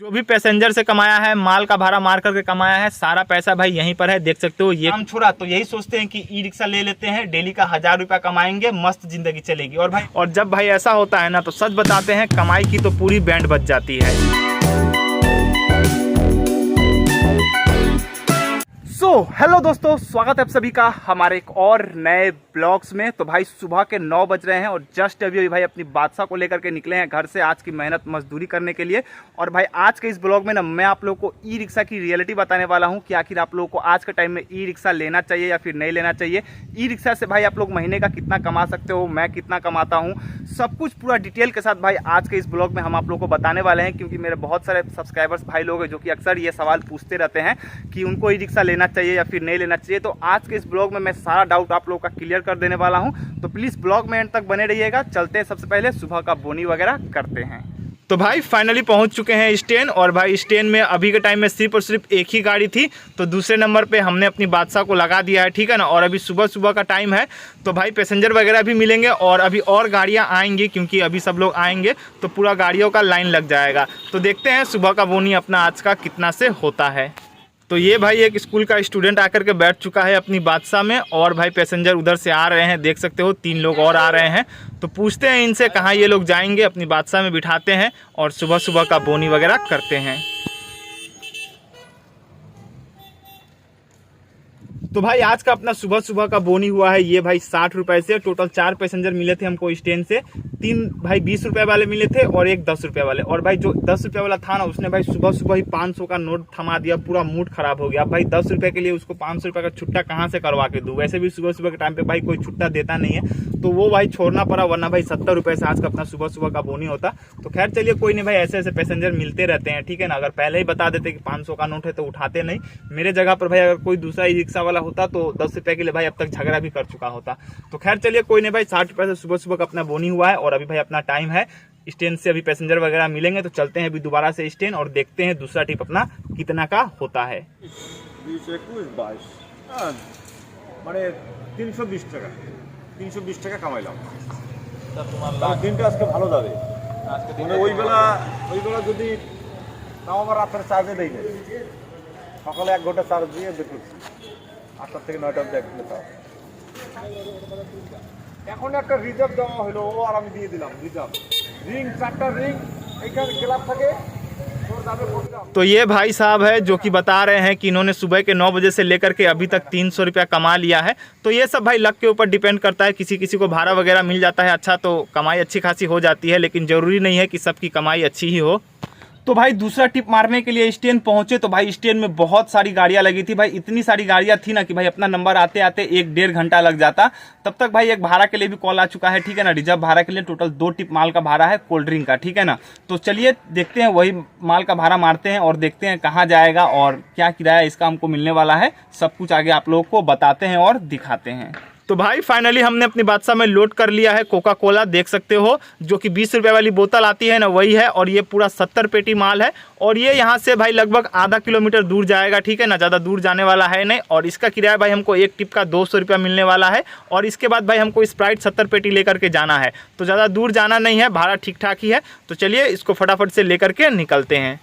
जो भी पैसेंजर से कमाया है, माल का भाड़ा मार करके कमाया है, सारा पैसा भाई यहीं पर है। देख सकते हो ये हम छोड़ा तो यही सोचते हैं कि ई रिक्शा ले लेते हैं, डेली का 1000 रुपया कमाएंगे, मस्त जिंदगी चलेगी। और जब भाई ऐसा होता है ना तो सच बताते हैं, कमाई की तो पूरी बैंड बज जाती है। हेलो दोस्तों, स्वागत है आप सभी का हमारे एक और नए ब्लॉग्स में। तो भाई सुबह के 9 बज रहे हैं और जस्ट अभी भाई अपनी बादशाह को लेकर के निकले हैं घर से आज की मेहनत मजदूरी करने के लिए। और भाई आज के इस ब्लॉग में ना मैं आप लोगों को ई रिक्शा की रियलिटी बताने वाला हूं कि आखिर आप लोगों को आज के टाइम में ई रिक्शा लेना चाहिए या फिर नहीं लेना चाहिए। ई रिक्शा से भाई आप लोग महीने का कितना कमा सकते हो, मैं कितना कमाता हूँ, सब कुछ पूरा डिटेल के साथ भाई आज के इस ब्लॉग में हम आप लोग को बताने वाले हैं। क्योंकि मेरे बहुत सारे सब्सक्राइबर्स भाई लोग हैं जो कि अक्सर ये सवाल पूछते रहते हैं कि उनको ई रिक्शा लेना चाहिए या फिर नहीं लेना चाहिए। तो आज के इस ब्लॉग में मैं सारा डाउट आप लोगों का क्लियर कर देने वाला हूं, तो प्लीज ब्लॉग में एंड तक बने रहिएगा। चलते हैं, सबसे पहले सुबह का बोनी वगैरह करते हैं। तो भाई फाइनली पहुंच चुके हैं स्टैंड। और भाई स्टैंड में अभी के टाइम में सिर्फ और सिर्फ एक ही गाड़ी थी, तो दूसरे नंबर पे हमने अपनी बादशाह को लगा दिया है, ठीक है ना। और अभी सुबह सुबह का टाइम है तो भाई पैसेंजर वगैरह भी मिलेंगे और अभी और गाड़ियां आएंगी, क्योंकि अभी सब लोग आएंगे तो पूरा गाड़ियों का लाइन लग जाएगा। तो देखते हैं सुबह का बोनी अपना आज का कितना से होता है। तो ये भाई एक स्कूल का स्टूडेंट आकर के बैठ चुका है अपनी बादशाह में, और भाई पैसेंजर उधर से आ रहे हैं, देख सकते हो 3 लोग और आ रहे हैं। तो पूछते हैं इनसे कहाँ ये लोग जाएंगे, अपनी बादशाह में बिठाते हैं और सुबह सुबह का बोनी वगैरह करते हैं। तो भाई आज का अपना सुबह सुबह का बोनी हुआ है ये भाई 60 रुपए से। टोटल 4 पैसेंजर मिले थे हमको स्टैंड से, 3 भाई 20 रुपए वाले मिले थे और एक 10 रुपए वाले। और भाई जो 10 रुपए वाला था ना, उसने भाई सुबह सुबह ही 500 का नोट थमा दिया, पूरा मूड खराब हो गया। अब भाई 10 रुपए के लिए उसको 500 रुपए का छुट्टा कहाँ से करवा के दूं, वैसे भी सुबह सुबह के टाइम पे भाई कोई छुट्टा देता नहीं है, तो वो भाई छोड़ना पड़ा, वरना भाई 70 रुपए से आज का अपना सुबह सुबह का बोनी होता। तो खैर चलिए कोई नहीं भाई, ऐसे ऐसे पैसेंजर मिलते रहते हैं, ठीक है ना। अगर पहले ही बता देते कि 500 का नोट है तो उठाते नहीं। मेरे जगह पर भाई अगर कोई दूसरा ई रिक्शा वाला होता तो 10 रुपए के लिए भाई अब तक झगड़ा भी कर चुका होता। तो खैर चलिए कोई नहीं भाई, 60 रुपए से सुबह सुबह का अपना बोनी हुआ है। और अभी भाई अपना टाइम है, स्टैंड से अभी पैसेंजर वगैरह मिलेंगे तो चलते हैं अभी दोबारा से स्टैंड और देखते हैं दूसरा ट्रिप अपना कितना का होता है। 20, 21, 22 মানে 320 টাকা 320 টাকা কামাইলাম। তোমার দিনটা আজকে ভালো যাবে। মানে ওইবেলা যদি তাও আবার রাতের চার্জে দেই না, সকালে 1 ঘন্টা চার্জ দিয়ে বের করছি, 8টা থেকে 9টা অবধি এক ঘন্টা। এখন একটা রিজার্ভ দেওয়া হলো, ও আর আমি দিয়ে দিলাম রিজার্ভ রিং, 4টা রিং এইখানে ক্লাব থাকে। तो ये भाई साहब है जो कि बता रहे हैं कि इन्होंने सुबह के 9 बजे से लेकर के अभी तक 300 रुपया कमा लिया है। तो ये सब भाई लक के ऊपर डिपेंड करता है, किसी किसी को भाड़ा वगैरह मिल जाता है अच्छा तो कमाई अच्छी खासी हो जाती है, लेकिन ज़रूरी नहीं है कि सबकी कमाई अच्छी ही हो। तो भाई दूसरा टिप मारने के लिए स्टैंड पहुंचे तो भाई स्टैंड में बहुत सारी गाड़ियां लगी थी। भाई इतनी सारी गाड़ियां थी ना कि भाई अपना नंबर आते आते 1-1.5 घंटा लग जाता। तब तक भाई एक भाड़ा के लिए भी कॉल आ चुका है, ठीक है ना, रिजर्व भाड़ा के लिए। टोटल 2 टिप माल का भाड़ा है, कोल्ड ड्रिंक का, ठीक है ना। तो चलिए देखते हैं, वही माल का भाड़ा मारते हैं और देखते हैं कहाँ जाएगा और क्या किराया इसका हमको मिलने वाला है। सब कुछ आगे आप लोगों को बताते हैं और दिखाते हैं। तो भाई फाइनली हमने अपनी बादशाह में लोड कर लिया है कोका कोला, देख सकते हो, जो कि 20 रुपए वाली बोतल आती है ना, वही है। और ये पूरा 70 पेटी माल है और ये यहाँ से भाई लगभग आधा किलोमीटर दूर जाएगा, ठीक है ना, ज़्यादा दूर जाने वाला है नहीं। और इसका किराया भाई हमको एक टिप का 200 रुपया मिलने वाला है। और इसके बाद भाई हमको स्प्राइट 70 पेटी लेकर के जाना है, तो ज़्यादा दूर जाना नहीं है, भाड़ा ठीक ठाक ही है। तो चलिए इसको फटाफट से लेकर के निकलते हैं।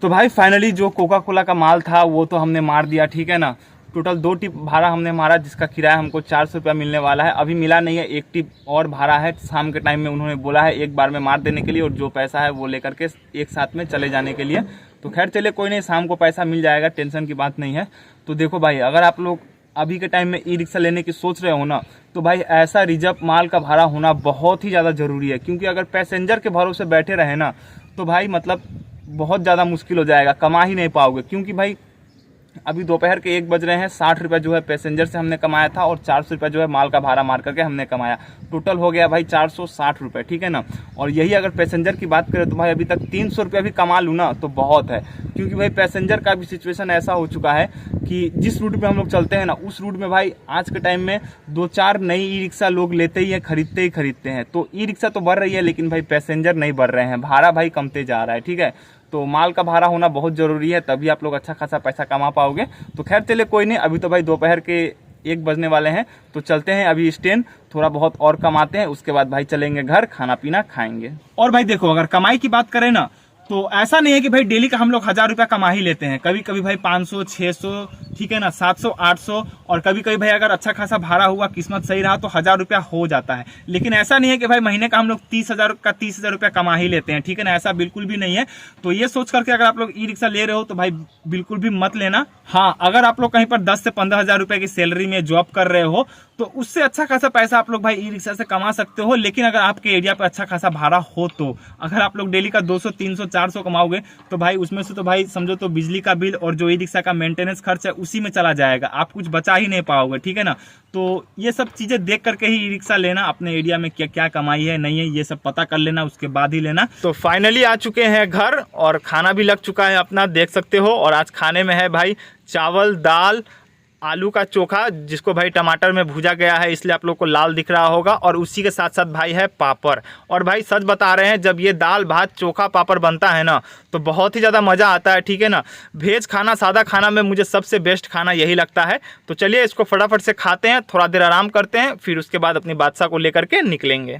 तो भाई फाइनली जो कोका कोला का माल था वो तो हमने मार दिया, ठीक है ना। टोटल 2 टिप भाड़ा हमने मारा, जिसका किराया हमको 400 रुपया मिलने वाला है। अभी मिला नहीं है, एक टिप और भाड़ा है, शाम के टाइम में उन्होंने बोला है एक बार में मार देने के लिए, और जो पैसा है वो लेकर के एक साथ में चले जाने के लिए। तो खैर चलिए कोई नहीं, शाम को पैसा मिल जाएगा, टेंशन की बात नहीं है। तो देखो भाई, अगर आप लोग अभी के टाइम में ई रिक्शा लेने की सोच रहे हो ना, तो भाई ऐसा रिजर्व माल का भाड़ा होना बहुत ही ज़्यादा ज़रूरी है। क्योंकि अगर पैसेंजर के भरोसे बैठे रहे ना तो भाई मतलब बहुत ज़्यादा मुश्किल हो जाएगा, कमा ही नहीं पाओगे। क्योंकि भाई अभी दोपहर के 1 बज रहे हैं, 60 रुपये जो है पैसेंजर से हमने कमाया था और 400 रुपये जो है माल का भाड़ा मार करके हमने कमाया। टोटल हो गया भाई 460 रुपये, ठीक है ना। और यही अगर पैसेंजर की बात करें तो भाई अभी तक 300 रुपये भी कमा लूँ ना तो बहुत है। क्योंकि भाई पैसेंजर का भी सिचुएशन ऐसा हो चुका है कि जिस रूट पे हम लोग चलते हैं ना, उस रूट में भाई आज के टाइम में 2-4 नई ई रिक्शा लोग लेते ही हैं, खरीदते हैं। तो ई रिक्शा तो बढ़ रही है, लेकिन भाई पैसेंजर नहीं बढ़ रहे हैं, भाड़ा भाई कमते जा रहा है, ठीक है। तो माल का भाड़ा होना बहुत ज़रूरी है, तभी आप लोग अच्छा खासा पैसा कमा पाओगे। तो खैर चले कोई नहीं, अभी तो भाई दोपहर के 1 बजने वाले हैं, तो चलते हैं अभी स्टैंड, थोड़ा बहुत और कमाते हैं, उसके बाद भाई चलेंगे घर, खाना पीना खाएंगे। और भाई देखो, अगर कमाई की बात करें ना, तो ऐसा नहीं है कि भाई डेली का हम लोग 1000 रुपया कमा ही लेते हैं। कभी कभी भाई 500, 600, ठीक है ना, 700, 800, और कभी कभी भाई अगर अच्छा खासा भाड़ा हुआ, किस्मत सही रहा तो 1000 रुपया हो जाता है। लेकिन ऐसा नहीं है कि भाई महीने का हम लोग 30,000 रुपया कमा ही लेते हैं, ठीक है ना, ऐसा बिल्कुल भी नहीं है। तो ये सोच करके अगर आप लोग ई रिक्शा ले रहे हो तो भाई बिल्कुल भी मत लेना। हाँ, अगर आप लोग कहीं पर 10 से 15,000 रुपए की सैलरी में जॉब कर रहे हो तो उससे अच्छा खासा पैसा आप लोग भाई ई रिक्शा से कमा सकते हो। लेकिन अगर आपके एरिया पर अच्छा खासा भाड़ा हो, तो अगर आप लोग डेली का 200, 300, 400 कमाओगे तो भाई उसमें से तो भाई समझो तो बिजली का बिल और जो ई रिक्शा का मेंटेनेंस खर्च है उसी में चला जाएगा, आप कुछ बचा ही नहीं पाओगे, ठीक है ना। तो ये सब चीजें देख करके ही ई रिक्शा लेना, अपने एरिया में क्या क्या कमाई है नहीं है ये सब पता कर लेना, उसके बाद ही लेना। तो फाइनली आ चुके हैं घर और खाना भी लग चुका है अपना, देख सकते हो। और आज खाने में है भाई चावल, दाल, आलू का चोखा, जिसको भाई टमाटर में भूजा गया है इसलिए आप लोग को लाल दिख रहा होगा, और उसी के साथ साथ भाई है पापड़। और भाई सच बता रहे हैं, जब ये दाल भात चोखा पापड़ बनता है ना तो बहुत ही ज़्यादा मज़ा आता है, ठीक है ना। वेज खाना, सादा खाना में मुझे सबसे बेस्ट खाना यही लगता है। तो चलिए इसको फटाफट से खाते हैं, थोड़ा देर आराम करते हैं, फिर उसके बाद अपनी बादशाह को लेकर के निकलेंगे।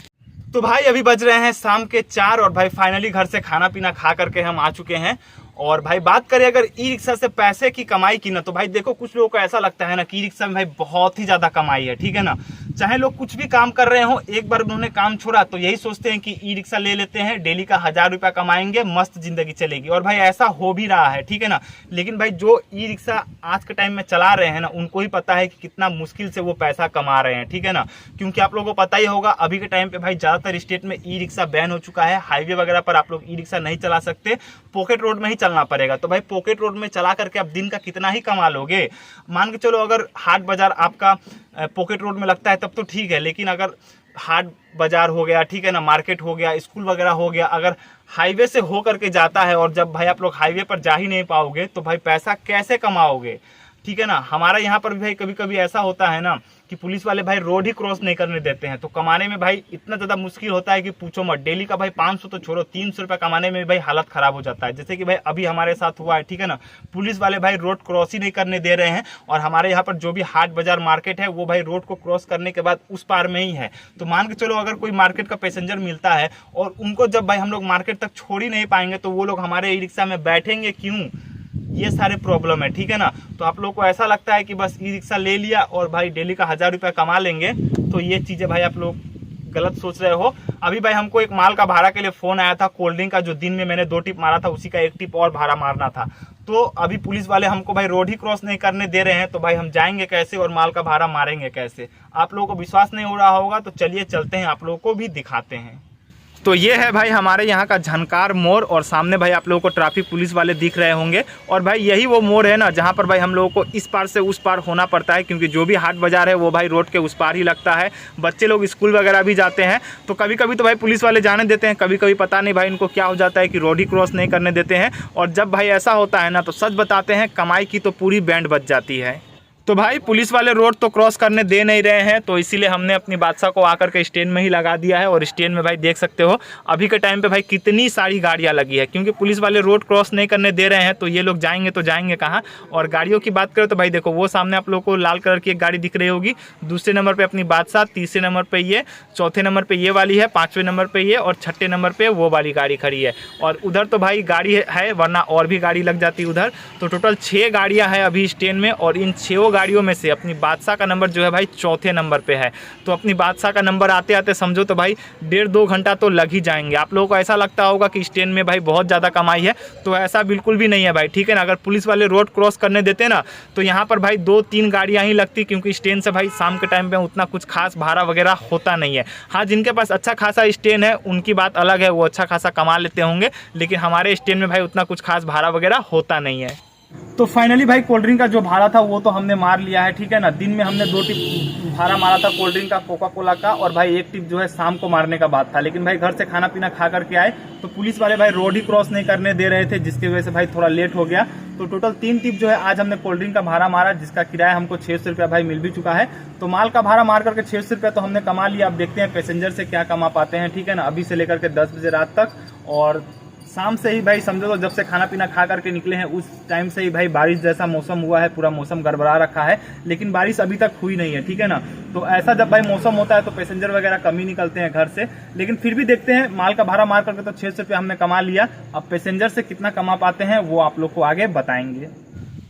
तो भाई अभी बज रहे हैं शाम के 4 और भाई फाइनली घर से खाना पीना खा करके हम आ चुके हैं। और भाई बात करें अगर ई रिक्शा से पैसे की कमाई की ना, तो भाई देखो कुछ लोगों को ऐसा लगता है ना कि ई रिक्शा में भाई बहुत ही ज्यादा कमाई है, ठीक है ना। चाहे लोग कुछ भी काम कर रहे हो, एक बार उन्होंने काम छोड़ा तो यही सोचते हैं कि ई रिक्शा ले लेते हैं, डेली का 1000 रुपया कमाएंगे, मस्त जिंदगी चलेगी। और भाई ऐसा हो भी रहा है, ठीक है ना। लेकिन भाई जो ई रिक्शा आज के टाइम में चला रहे हैं ना, उनको ही पता है कि कितना मुश्किल से वो पैसा कमा रहे हैं, ठीक है ना। क्योंकि आप लोगों को पता ही होगा अभी के टाइम पे भाई ज्यादातर स्टेट में ई रिक्शा बैन हो चुका है, हाईवे वगैरह पर आप लोग ई रिक्शा नहीं चला सकते, पॉकेट रोड में ही चलना पड़ेगा। तो भाई पॉकेट रोड में चला करके आप दिन का कितना ही कमा लोगे। मान के चलो अगर हाट बाजार आपका पॉकेट रोड में लगता है तब तो ठीक है, लेकिन अगर हाट बाजार हो गया, ठीक है ना, मार्केट हो गया, स्कूल वगैरह हो गया, अगर हाईवे से हो करके जाता है और जब भाई आप लोग हाईवे पर जा ही नहीं पाओगे तो भाई पैसा कैसे कमाओगे, ठीक है ना। हमारा यहाँ पर भी भाई कभी कभी ऐसा होता है ना कि पुलिस वाले भाई रोड ही क्रॉस नहीं करने देते हैं, तो कमाने में भाई इतना ज़्यादा मुश्किल होता है कि पूछो मत। डेली का भाई 500 तो छोड़ो, 300 रुपया कमाने में भाई हालत खराब हो जाता है। जैसे कि भाई अभी हमारे साथ हुआ है, ठीक है ना, पुलिस वाले भाई रोड क्रॉस ही नहीं करने दे रहे हैं, और हमारे यहाँ पर जो भी हाट बाजार मार्केट है वो भाई रोड को क्रॉस करने के बाद उस पार में ही है। तो मान के चलो अगर कोई मार्केट का पैसेंजर मिलता है और उनको जब भाई हम लोग मार्केट तक छोड़ ही नहीं पाएंगे तो वो लोग हमारे ई रिक्शा में बैठेंगे क्यों, ये सारे प्रॉब्लम है, ठीक है ना। तो आप लोग को ऐसा लगता है कि बस ई रिक्शा ले लिया और भाई डेली का 1000 रुपया कमा लेंगे, तो ये चीज़ें भाई आप लोग गलत सोच रहे हो। अभी भाई हमको एक माल का भाड़ा के लिए फ़ोन आया था, कोल्ड ड्रिंक का, जो दिन में मैंने 2 टिप मारा था उसी का 1 टिप और भाड़ा मारना था। तो अभी पुलिस वाले हमको भाई रोड ही क्रॉस नहीं करने दे रहे हैं, तो भाई हम जाएंगे कैसे और माल का भाड़ा मारेंगे कैसे। आप लोगों को विश्वास नहीं हो रहा होगा तो चलिए चलते हैं, आप लोगों को भी दिखाते हैं। तो ये है भाई हमारे यहाँ का झनकार मोड़, और सामने भाई आप लोगों को ट्रैफिक पुलिस वाले दिख रहे होंगे। और भाई यही वो मोड़ है ना जहाँ पर भाई हम लोगों को इस पार से उस पार होना पड़ता है, क्योंकि जो भी हाट बाजार है वो भाई रोड के उस पार ही लगता है। बच्चे लोग स्कूल वगैरह भी जाते हैं, तो कभी कभी तो भाई पुलिस वाले जाने देते हैं, कभी कभी पता नहीं भाई इनको क्या हो जाता है कि रोड ही क्रॉस नहीं करने देते हैं। और जब भाई ऐसा होता है ना तो सच बताते हैं, कमाई की तो पूरी बैंड बच जाती है। तो भाई पुलिस वाले रोड तो क्रॉस करने दे नहीं रहे हैं, तो इसीलिए हमने अपनी बादशाह को आकर के स्टैंड में ही लगा दिया है। और स्टैंड में भाई देख सकते हो अभी के टाइम पे भाई कितनी सारी गाड़ियां लगी है, क्योंकि पुलिस वाले रोड क्रॉस नहीं करने दे रहे हैं, तो ये लोग जाएंगे तो जाएंगे कहाँ। और गाड़ियों की बात करें तो भाई देखो वो सामने आप लोग को लाल कलर की एक गाड़ी दिख रही होगी, दूसरे नंबर पर अपनी बादशाह, तीसरे नंबर पर ये, चौथे नंबर पर ये वाली है, 5वें नंबर पर ये, और 6ठे नंबर पर वो वाली गाड़ी खड़ी है। और उधर तो भाई गाड़ी है, वरना और भी गाड़ी लग जाती है उधर। तो टोटल 6 गाड़ियाँ हैं अभी स्टैंड में, और इन 6 गाड़ियों में से अपनी बादशाह का नंबर जो है भाई चौथे नंबर पे है। तो अपनी बादशाह का नंबर आते आते समझो तो भाई 1.5-2 घंटा तो लग ही जाएंगे। आप लोगों को ऐसा लगता होगा कि स्टैंड में भाई बहुत ज़्यादा कमाई है, तो ऐसा बिल्कुल भी नहीं है भाई, ठीक है ना। अगर पुलिस वाले रोड क्रॉस करने देते ना तो यहाँ पर भाई 2-3 गाड़ियाँ ही लगती, क्योंकि स्टैंड से भाई शाम के टाइम पे उतना कुछ खास भाड़ा वगैरह होता नहीं है। हाँ, जिनके पास अच्छा खासा स्टैंड है उनकी बात अलग है, वो अच्छा खासा कमा लेते होंगे, लेकिन हमारे स्टैंड में भाई उतना कुछ खास भाड़ा वगैरह होता नहीं है। तो फाइनली भाई कोल्ड ड्रिंक का जो भाड़ा था वो तो हमने मार लिया है, ठीक है ना। दिन में हमने 2 टिप भाड़ा मारा था कोल्ड ड्रिंक का, कोका कोला का, और भाई 1 टिप जो है शाम को मारने का बात था। लेकिन भाई घर से खाना पीना खा करके आए तो पुलिस वाले भाई रोड ही क्रॉस नहीं करने दे रहे थे, जिसकी वजह से भाई थोड़ा लेट हो गया। तो टोटल 3 टिप जो है आज हमने कोल्ड ड्रिंक का भाड़ा मारा, जिसका किराया हमको 600 रुपया भाई मिल भी चुका है। तो माल का भाड़ा मार करके 600 रुपया तो हमने कमा लिया। अब देखते हैं पैसेंजर से क्या कमा पाते हैं, ठीक है ना। अभी से लेकर के 10 बजे रात तक, और शाम से ही भाई समझो तो जब से खाना पीना खा करके निकले हैं उस टाइम से ही भाई बारिश जैसा मौसम हुआ है, पूरा मौसम गड़बड़ा रखा है, लेकिन बारिश अभी तक हुई नहीं है, ठीक है ना। तो ऐसा जब भाई मौसम होता है तो पैसेंजर वगैरह कम ही निकलते हैं घर से, लेकिन फिर भी देखते हैं माल का भाड़ा मार करके तो 600 रुपया हमने कमा लिया। अब पैसेंजर से कितना कमा पाते हैं वो आप लोग को आगे बताएंगे।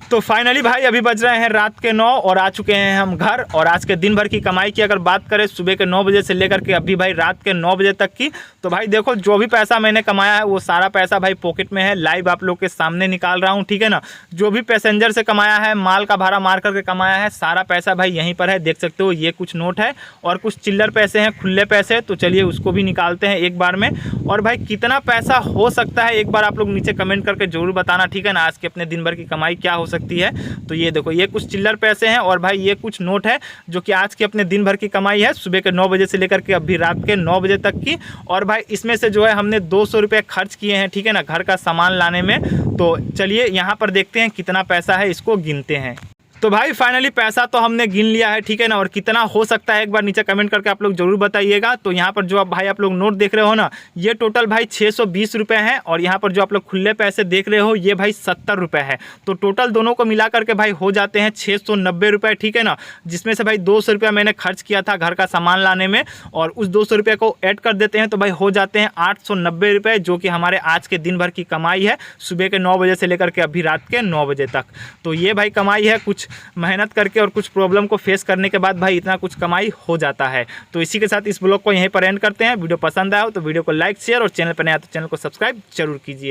तो फाइनली भाई अभी बज रहे हैं रात के 9 और आ चुके हैं हम घर। और आज के दिन भर की कमाई की अगर बात करें सुबह के 9 बजे से लेकर के अभी भाई रात के 9 बजे तक की, तो भाई देखो जो भी पैसा मैंने कमाया है वो सारा पैसा भाई पॉकेट में है, लाइव आप लोग के सामने निकाल रहा हूँ, ठीक है ना। जो भी पैसेंजर से कमाया है, माल का भाड़ा मार करके कमाया है, सारा पैसा भाई यहीं पर है, देख सकते हो। ये कुछ नोट है और कुछ चिल्लर पैसे हैं, खुले पैसे, तो चलिए उसको भी निकालते हैं एक बार में। और भाई कितना पैसा हो सकता है एक बार आप लोग नीचे कमेंट करके जरूर बताना, ठीक है ना। आज के अपने दिन भर की कमाई क्या हो सकती है। तो ये देखो ये कुछ चिल्लर पैसे हैं और भाई ये कुछ नोट है जो कि आज के अपने दिन भर की कमाई है, सुबह के 9 बजे से लेकर के अभी रात के 9 बजे तक की। और भाई इसमें से जो है हमने 200 रुपये खर्च किए हैं, ठीक है ना, घर का सामान लाने में। तो चलिए यहाँ पर देखते हैं कितना पैसा है, इसको गिनते हैं। तो भाई फाइनली पैसा तो हमने गिन लिया है, ठीक है ना। और कितना हो सकता है एक बार नीचे कमेंट करके आप लोग जरूर बताइएगा। तो यहाँ पर जो भाई आप लोग नोट देख रहे हो ना, ये टोटल भाई 620 रुपये हैं। और यहाँ पर जो आप लोग खुले पैसे देख रहे हो ये भाई 70 रुपये है। तो टोटल दोनों को मिला करके भाई हो जाते हैं 690 रुपये, ठीक है ना। जिसमें से भाई 200 रुपया मैंने खर्च किया था घर का सामान लाने में, और उस 200 रुपये को ऐड कर देते हैं तो भाई हो जाते हैं 890 रुपये, जो कि हमारे आज के दिन भर की कमाई है, सुबह के 9 बजे से लेकर के अभी रात के 9 बजे तक। तो ये भाई कमाई है, कुछ मेहनत करके और कुछ प्रॉब्लम को फेस करने के बाद भाई इतना कुछ कमाई हो जाता है। तो इसी के साथ इस ब्लॉग को यहीं पर एंड करते हैं। वीडियो पसंद आया हो तो वीडियो को लाइक शेयर और चैनल पर नया तो चैनल को सब्सक्राइब जरूर कीजिए।